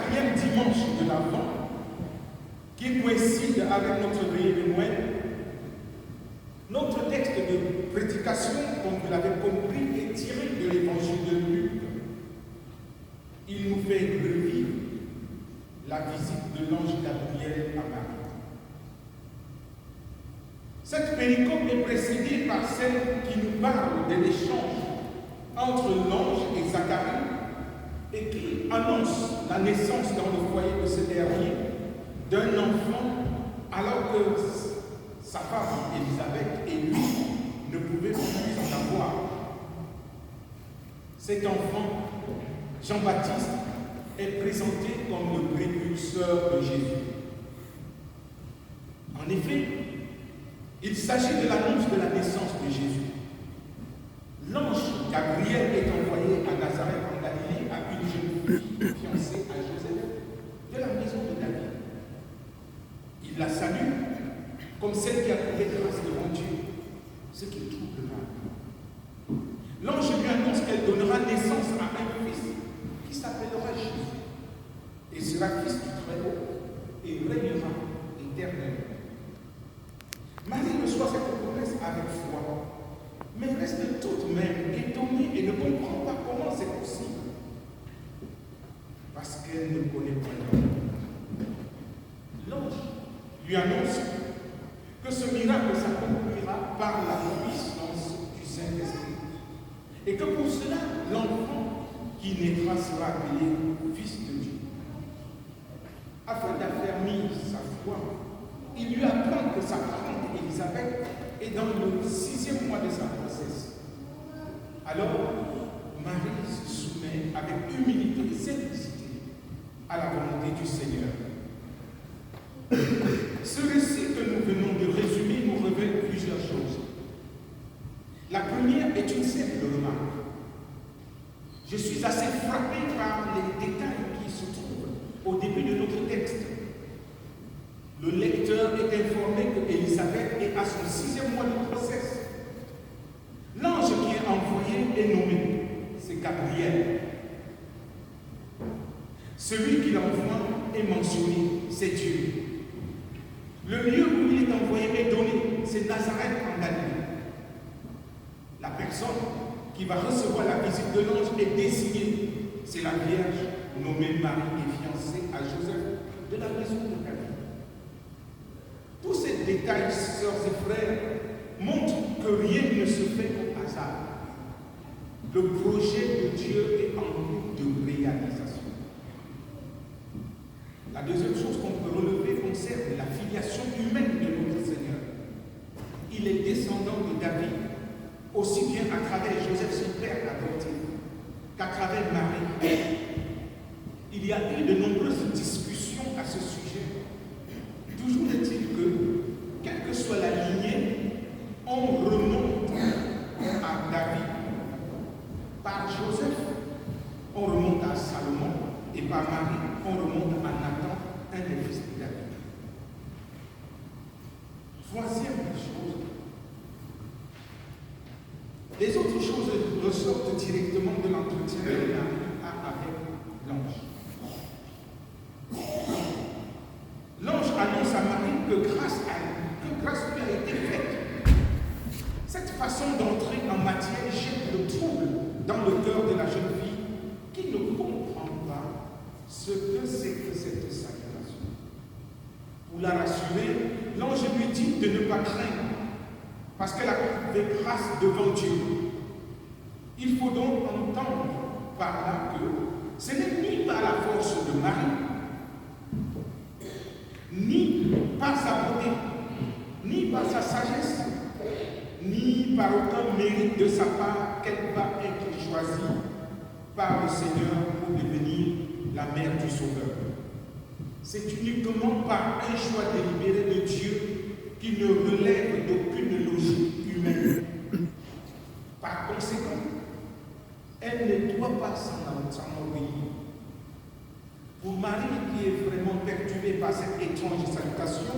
quatrième dimanche de l'Avent, qui coïncide avec notre veillée de Noël, notre texte de prédication, comme vous l'avez compris, est tiré de l'évangile de Luc. Il nous fait revivre la visite de l'ange Gabriel à Marie. Cette péricope est précédée par celle qui nous parle de l'échange entre l'ange et Zacharie et qui annonce la naissance dans le foyer de ce dernier d'un enfant alors que sa femme Élisabeth et lui ne pouvaient plus en avoir. Cet enfant, Jean-Baptiste, est présenté comme le précurseur de Jésus. En effet, il s'agit de l'annonce de la naissance de Jésus. L'ange Gabriel est envoyé à Nazareth en Galilée à une jeune fille fiancée à Joseph de la maison de David. Il la salue comme celle qui a trouvé grâce devant Dieu, ce qui trouble Marie. L'ange lui annonce qu'elle donnera naissance à un fils qui s'appellera Jésus et sera fils du Très-Haut et régnera éternellement. Marie reçoit cette promesse avec foi, mais reste tout de même étonnée et ne comprend pas comment c'est possible. Parce qu'elle ne connaît pas l'homme. L'ange lui annonce que ce miracle s'accomplira par la puissance du Saint-Esprit. Et que pour cela, l'enfant qui naîtra sera appelé Fils de Dieu. Afin d'affermir sa foi, il lui apprend que sa parente Élisabeth est dans le 6e mois de sa grossesse. Alors, Marie se soumet avec humilité et simplicité à la volonté du Seigneur. Ce récit que nous venons de résumer nous révèle plusieurs choses. La première est une simple remarque. Je suis assez frappé par les détails qui se trouvent au début de notre texte. Le lecteur est informé que Élisabeth est à son 6e mois de grossesse. L'ange qui est envoyé est nommé, c'est Gabriel. Celui qui l'envoie est mentionné, c'est Dieu. Le lieu où il est envoyé est donné, c'est Nazareth en Galilée. La personne qui va recevoir la visite de l'ange est désignée, c'est la Vierge nommée Marie et fiancée à Joseph de la maison de David. Tous ces détails, sœurs et frères, montrent que rien ne se fait au hasard. Le projet de Dieu est en cours de réalisation. La deuxième chose qu'on peut relever concerne la filiation humaine de notre Seigneur. Il est descendant de David, aussi bien à travers Joseph, son père adoptif, qu'à travers Marie. Il y a eu de nombreuses discussions à ce sujet. Toujours est-il que, quelle que soit la lignée, on remonte à David. Par Joseph, on remonte à Salomon, et par Marie, on remonte à Nathan, un des fils de David. Troisième chose, les autres choses ressortent directement de l'entretien que Marie a avec l'ange. L'ange annonce à Marie que grâce lui a été faite. Cette façon d'entrer en matière jette le trouble dans le cœur de la jeune fille qui ne comprend pas ce que c'est que cette sacralisation. Pour la rassurer, l'ange lui dit de ne pas craindre, parce qu'elle a trouvé grâce devant Dieu. Il faut donc entendre par là que ce n'est ni par la force de Marie, ni par sa beauté, ni par sa sagesse, ni par aucun mérite de sa part qu'elle va être choisie par le Seigneur pour devenir la mère du Sauveur. C'est uniquement par un choix délibéré de Dieu qui ne relève d'aucune logique humaine. Par conséquent, elle ne doit pas s'enorgueillir. Pour Marie, qui est vraiment perturbée par cette étrange salutation,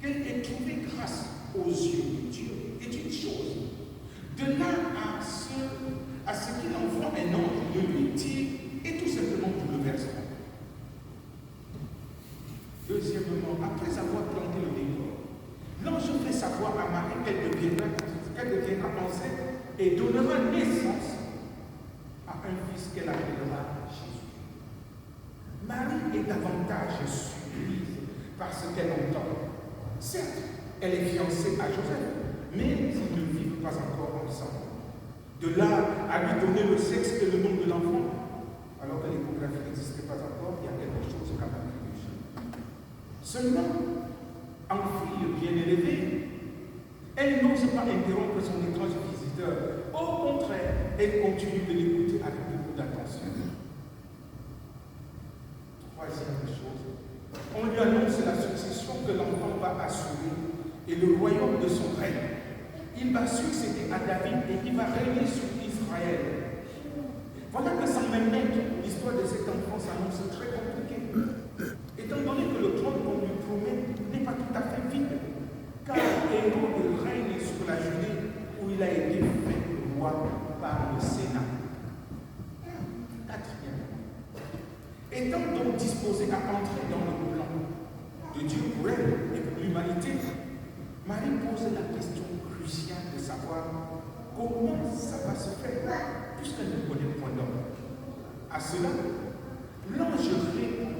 qu'elle ait trouvé grâce aux yeux de Dieu est une chose. De là à ce qu'il envoie un ange de lui dire est tout simplement bouleversant. après avoir planté le décor, l'ange fait savoir à Marie qu'elle deviendra enceinte et donnera naissance à un fils qu'elle appellera Jésus. Marie est davantage surprise par ce qu'elle entend. Certes, elle est fiancée à Joseph, mais ils ne vivent pas encore ensemble. De là à lui donner le sexe et le nom de l'enfant, alors que l'échographie n'existait pas encore, il y a quelque chose qu'à Marie. Seulement, en fille bien élevée, elle n'ose pas interrompre son étrange visiteur. Au contraire, elle continue de l'écouter avec beaucoup d'attention. Troisième chose, on lui annonce la succession que l'enfant va assurer et le royaume de son règne. Il va succéder à David et il va régner sur Israël. Voilà que sans même naître, l'histoire de cet enfant s'annonce très compliquée. Étant donné que le trône qu'on lui promet n'est pas tout à fait vide, car Hérode règne sur la Judée où il a été fait roi par le Sénat. Quatrième. Étant donc disposé à entrer dans le plan de Dieu pour elle et pour l'humanité, Marie pose la question cruciale de savoir comment ça va se faire, puisqu'elle ne connaît point d'homme. À cela, l'ange répond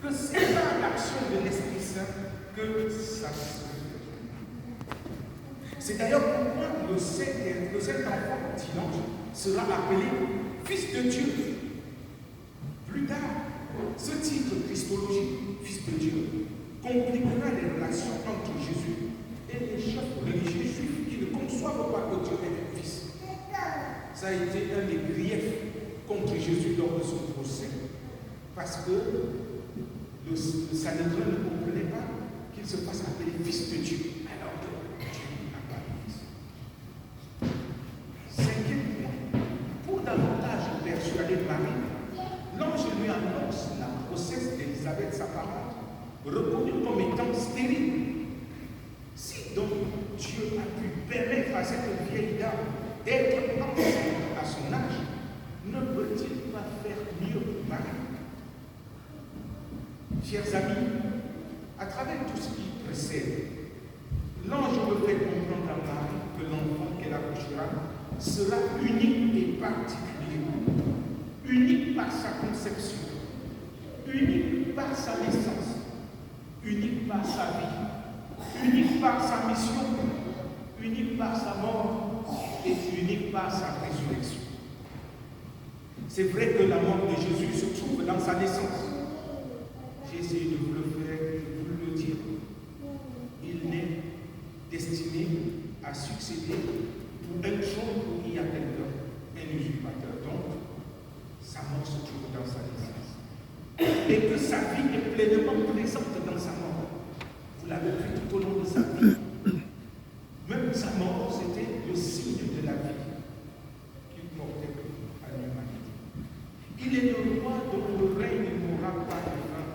que c'est par l'action de l'Esprit Saint que ça se fait. C'est d'ailleurs pourquoi cet enfant, dit l'ange, sera appelé Fils de Dieu. Plus tard, ce titre christologique, Fils de Dieu, compliquera les relations entre Jésus et les chefs religieux juifs qui ne conçoivent pas que Dieu est un fils. Ça a été un des griefs contre Jésus lors de son procès. Parce que le Sanhédrin ne comprenait pas qu'il se fasse appeler fils de Dieu, alors que Dieu n'a pas de fils. Cinquième point, pour davantage persuader Marie, l'ange lui annonce la grossesse d'Élisabeth, sa parente, reconnue comme étant stérile. Si donc Dieu a pu permettre à cette vieille dame d'être enceinte à son âge, ne peut-il pas faire mieux pour Marie? Chers amis, à travers tout ce qui précède, l'ange me fait comprendre à Marie que l'enfant qu'elle accouchera sera unique et particulier, unique par sa conception, unique par sa naissance, unique par sa vie, unique par sa mission, unique par sa mort et unique par sa résurrection. C'est vrai que la mort de Jésus se trouve dans sa naissance. J'ai essayé de vous le faire, de vous le dire. Il n'est destiné à succéder pour un trône où il y a quelqu'un, un usurpateur. Donc, sa mort se trouve dans sa naissance. Et que sa vie est pleinement présente dans sa mort. Vous l'avez vu tout au long de sa vie. Même sa mort, c'était le signe de la vie qu'il portait à l'humanité. Il est le roi dont le règne n'aura pas de fin.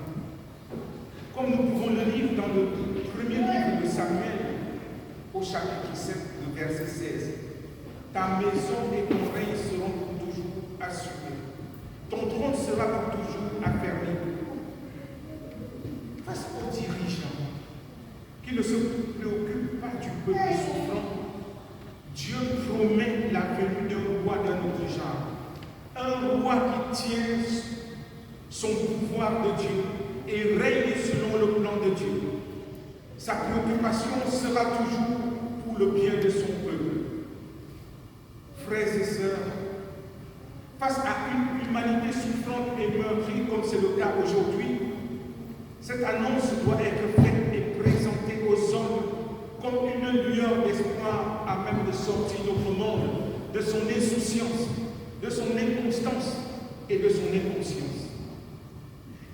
Comme nous pouvons le lire dans le premier livre de Samuel, au chapitre 7, le verset 16. Ta maison et ton règne seront pour toujours assurés. Ton trône sera pour toujours affermi. Face aux dirigeants qui ne se préoccupent pas du peuple souffrant, Dieu promet la venue d'un roi d'un autre genre. Un roi qui tient son pouvoir de Dieu et règne selon le plan de Dieu. Sa préoccupation sera toujours pour le bien de son peuple. Frères et sœurs, face à une humanité souffrante et meurtrie comme c'est le cas aujourd'hui, cette annonce doit être faite et présentée aux hommes comme une lueur d'espoir à même de sortir notre monde de son insouciance, de son inconstance et de son inconscience.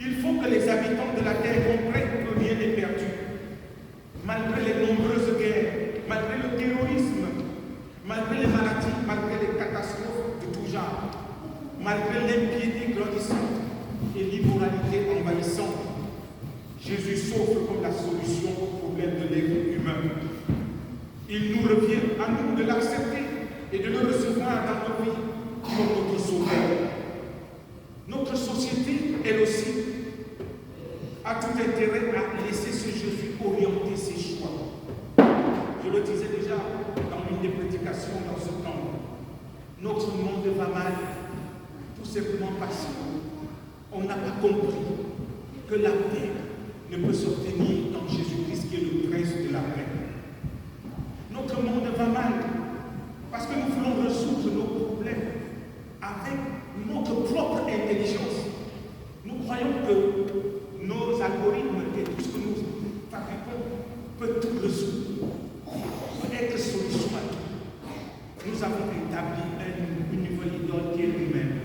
Il faut que les habitants de la terre comprennent que rien n'est perdu. Malgré les nombreuses guerres, malgré le terrorisme, malgré les maladies, malgré les catastrophes de tout genre, malgré l'impiété grandissante et l'immoralité envahissante, Jésus s'offre comme la solution au problème de l'être humain. Il nous revient à nous de l'accepter et de le recevoir dans nos vies comme notre sauveur. Notre société, elle aussi, a tout intérêt à laisser ce Jésus orienter ses choix. Je le disais déjà dans une des prédications dans ce temps. Notre monde va mal, tout simplement parce qu'on n'a pas compris que la paix ne peut s'obtenir dans Jésus-Christ qui est le prince de la paix. Notre monde va mal parce que nous voulons résoudre nos problèmes avec notre propre intelligence. Nous croyons que nos algorithmes et tout ce que nous fabriquons peut tout résoudre, peut être solution à tout. Nous avons établi une nouvelle idole qui est nous-mêmes.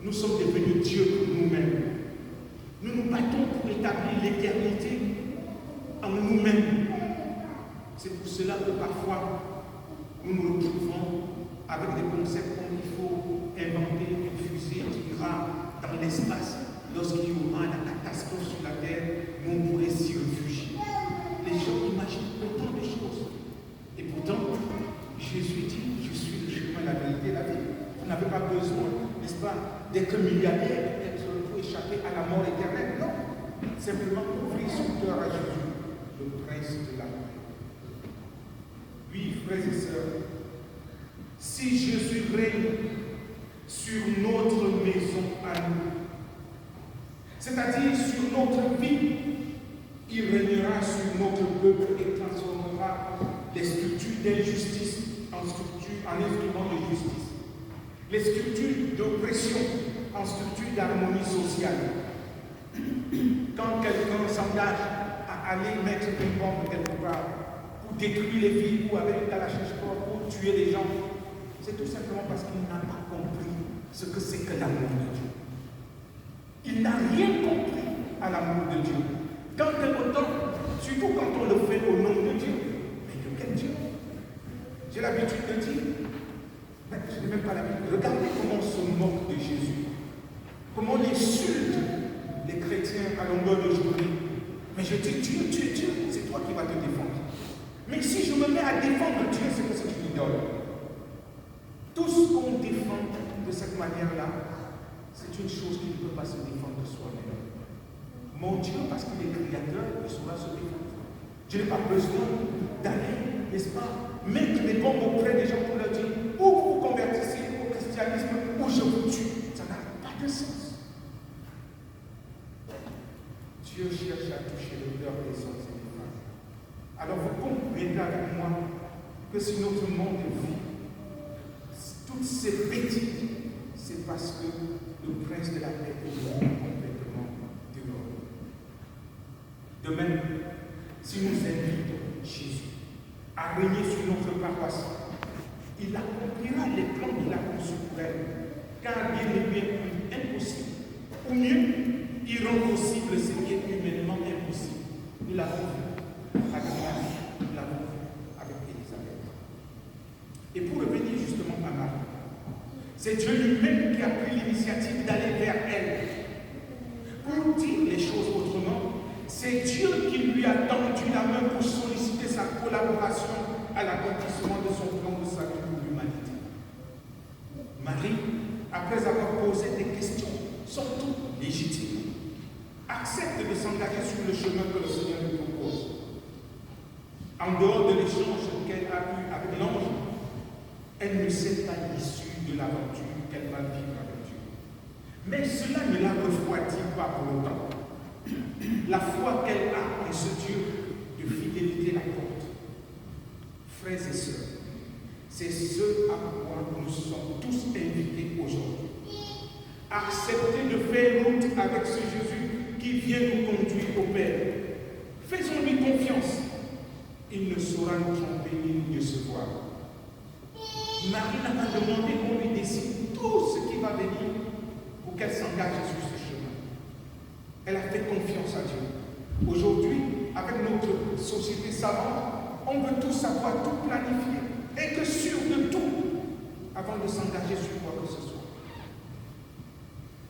Nous sommes devenus Dieu pour nous-mêmes. Nous nous battons pour établir l'éternité en nous-mêmes. C'est pour cela que parfois nous nous retrouvons avec des concepts comme il faut inventer une fusée qui ira dans l'espace. Lorsqu'il y aura la catastrophe sur la terre, nous on pourrait s'y réfugier. Les gens imaginent autant de choses. Et pourtant, Jésus dit, je suis le chemin, la vérité et la vie. Vous n'avez pas besoin, n'est-ce pas, d'être milliardaire, pour échapper à la mort éternelle. Non. Simplement ouvrir son cœur à Jésus, le prince de la paix. Oui, frères et sœurs, si Jésus règne sur notre maison à nous, c'est-à-dire sur notre vie, il régnera sur notre peuple et transformera les structures d'injustice en instruments de justice, les structures d'oppression en structures d'harmonie sociale. Quand quelqu'un s'engage à aller mettre une bombe quelque part pour détruire les villes ou avec une kalachnikov pour tuer les gens, c'est tout simplement parce qu'il n'a pas compris ce que c'est que l'amour de Dieu. Il n'a rien compris à l'amour de Dieu. Quand autant, surtout quand on le fait au nom de Dieu. Mais de quel Dieu? J'ai l'habitude de dire, mais je n'ai même pas l'habitude. Regardez comment on se moque de Jésus. Comment on insulte les chrétiens à longueur de journée. Mais je dis Dieu, c'est toi qui vas te défendre. Mais si je me mets à défendre Dieu, c'est que c'est une idole. Tout ce qu'on défend de cette manière-là, c'est une chose qui ne peut pas se défendre de soi-même. Mon Dieu, parce qu'il est créateur, il saura se défendre. Je n'ai pas besoin d'aller, n'est-ce pas, mettre des bombes auprès des gens pour leur dire ou vous vous convertissez au christianisme ou je vous tue. Ça n'a pas de sens. Dieu cherche à toucher le cœur des hommes et des femmes. Alors vous comprenez avec moi que si notre monde vit toutes ces bêtises, c'est parce que le prince de la paix est complètement dehors. De même, si nous invitons Jésus à régner sur notre paroisse, il accomplira les plans qu'il a conçus pour elle, car bien est bien impossible. Ou mieux, il rend possible ce qui est humainement impossible. Nous l'avons vu avec Marie, nous l'avons vu avec Élisabeth. Et pour revenir justement à Marie, c'est Dieu lui-même qui a pris l'initiative d'aller vers elle. Pour dire les choses autrement, c'est Dieu qui lui a tendu la main pour solliciter sa collaboration à l'accomplissement de son plan de salut pour l'humanité. Marie, après avoir posé des questions, surtout légitimes, accepte de s'engager sur le chemin que le Seigneur lui propose. En dehors de l'échange qu'elle a eu avec l'ange, elle ne sait pas l'issue de l'aventure qu'elle va vivre avec Dieu. Mais cela ne la refroidit pas pour autant. La foi qu'elle a en ce Dieu de fidélité la porte. Frères et sœurs, c'est ce à quoi nous sommes tous invités aujourd'hui. Accepter de faire route avec ce Jésus qui vient nous conduire au Père. Faisons-lui confiance. Il ne saura nous tromper ni nous décevoir. Marie n'a pas demandé qu'on lui décide tout ce qui va venir pour qu'elle s'engage sur ce chemin. Elle a fait confiance à Dieu. Aujourd'hui, avec notre société savante, on veut tout savoir, tout planifier, être sûr de tout avant de s'engager sur quoi que ce soit.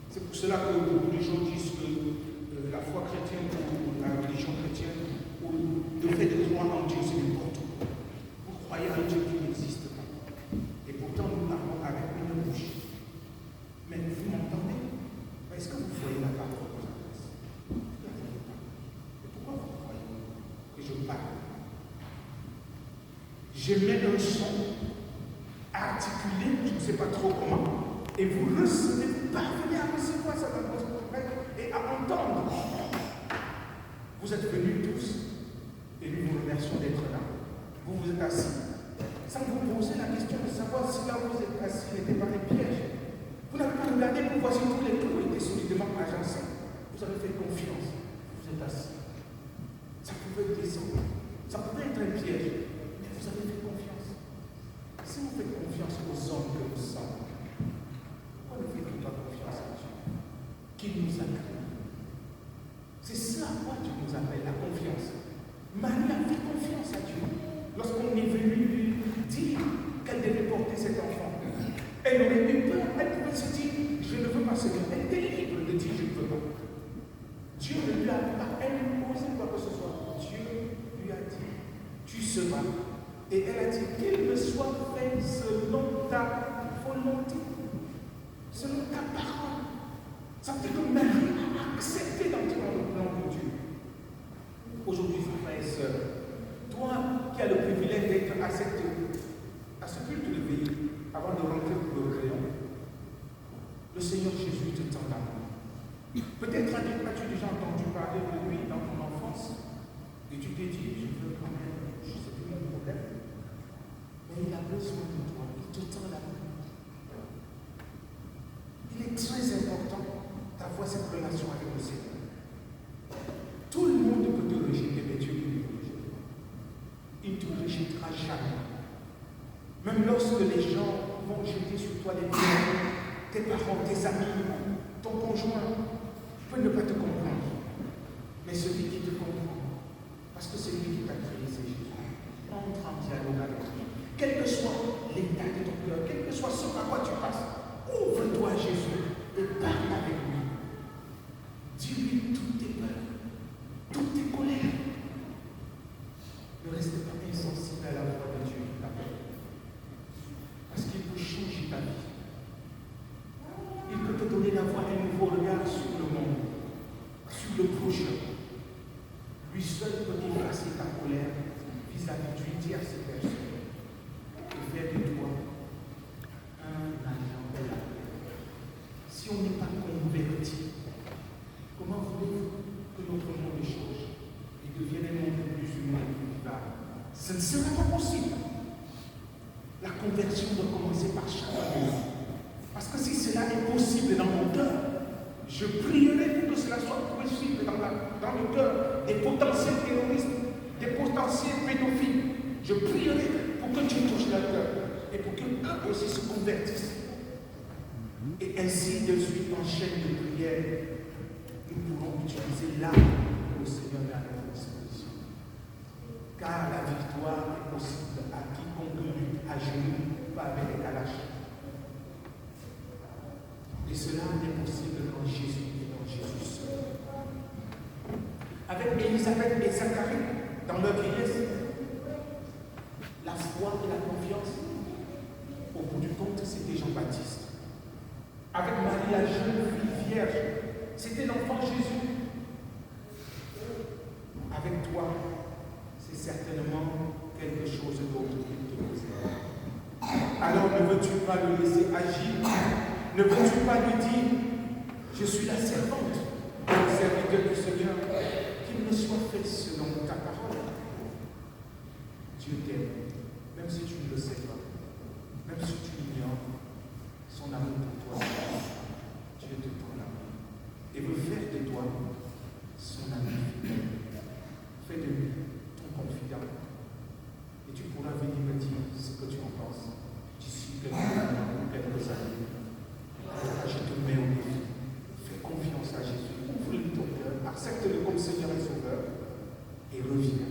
C'est pour cela que beaucoup de gens disent que la foi chrétienne ou la religion chrétienne ou le fait de croire en Dieu, c'est n'importe quoi. Vous croyez en Dieu qui n'existe pas. Et pourtant, nous parlons avec une bouche. Mais vous m'entendez? Est-ce que vous voyez la parole que vous adresse? j'émets un son articulé, je ne sais pas trop comment, et vous recevez, vous parvenez à recevoir ça dans votre oreille et à entendre. Vous êtes venus tous, et nous vous remercions d'être là. Vous vous êtes assis, sans vous poser la question de savoir si là où vous êtes assis n'était pas un piège. Vous n'avez pas regardé pour voir si tous les trous étaient solidement agencés. Vous avez fait confiance, vous êtes assis. Ça pouvait descendre, ça pouvait être un piège, mais vous avez fait confiance. Si vous faites confiance aux hommes que nous sommes, pourquoi ne faites-vous pas confiance à Dieu qui nous a créés? C'est ça à quoi Dieu nous appelle, la confiance. Marie a fait confiance à Dieu lorsqu'on est venu lui dire qu'elle devait porter cet enfant. Elle aurait eu peur, elle pouvait se dire, je ne veux pas ce Seigneur. Elle était libre de dire, je ne veux pas. Dieu ne lui a pas imposé quoi que ce soit. Dieu lui a dit, tu seras. Et elle a dit, qu'il me soit fait selon ta volonté, selon ta parole. Ça veut dire que Marie a accepté d'entrer dans le plan de Dieu. Aujourd'hui, frères et sœurs, toi qui as le privilège d'être à ce culte de veillée, avant de rentrer pour le rayon, le Seigneur Jésus te tend la main. Peut-être as-tu déjà entendu parler de lui dans ton enfance, et tu t'es dit, je veux quand même, je ne sais plus mon problème, mais il a besoin de toi, il te tend la main. Il est très important d'avoir cette relation avec le Seigneur. Tout le monde peut te rejeter, mais Dieu ne te rejette pas. Il ne te rejettera jamais. Même lorsque les gens vont jeter sur toi les pierres, tes parents, tes amis, ton conjoint, peut ne pas te comprendre. Mais celui qui te comprend, parce que c'est lui qui t'a créé, c'est Jésus. Entre en dialogue avec lui. Quel que soit l'état de ton cœur, quel que soit ce par quoi tu passes, ouvre-toi à Jésus et parle avec lui. Dis-lui toutes tes peurs, toutes tes colères. Ne reste pas insensible à la voix de Dieu qui t'appelle. Parce qu'il peut changer ta vie. Il peut te donner la voix, un nouveau regard sur le monde, sur le prochain. Lui seul peut effacer ta colère vis-à-vis du dire à ces personnes et faire de toi un agent de la paix. Si on n'est pas converti, comment voulez-vous que notre monde change et devienne un monde plus humain et plus vivable? Ce ne sera pas possible. La conversion doit commencer par chacun de nous. Parce que si cela est possible dans mon cœur, je prierai pour que cela soit possible dans le cœur des potentiels terroristes, des potentiels pédophiles. Je prierai pour que Dieu touche leur cœur et pour qu'eux aussi se convertissent. Et ainsi, de suite, en chaîne de prière, nous pourrons utiliser l'âme que le Seigneur met à notre disposition. Car la victoire est possible à quiconque lutte à genoux, pas avec les calaches. Et cela n'est possible qu'en Jésus et en Jésus seul. Avec Élisabeth et Zacharie, dans leur vieillesse, la foi et la confiance, au bout du compte, c'était Jean-Baptiste. Avec Marie, la jeune fille vierge, c'était l'enfant Jésus. Avec toi, c'est certainement quelque chose d'autre qu'il te posait. Alors ne veux-tu pas le laisser agir? Ne veux-tu pas lui dire, je suis la servante, le serviteur du Seigneur, qu'il me soit fait selon ta parole? Dieu t'aime, même si tu ne le sais pas, même si tu ignores son amour pour toi. Dieu te tend la main et veut faire de toi son ami fidèle. Fais de lui ton confident et tu pourras venir me dire ce que tu en penses d'ici quelques années. Je te mets au défi. Fais confiance à Jésus. Ouvre-lui ton cœur. Accepte-le comme Seigneur et Sauveur. Et reviens.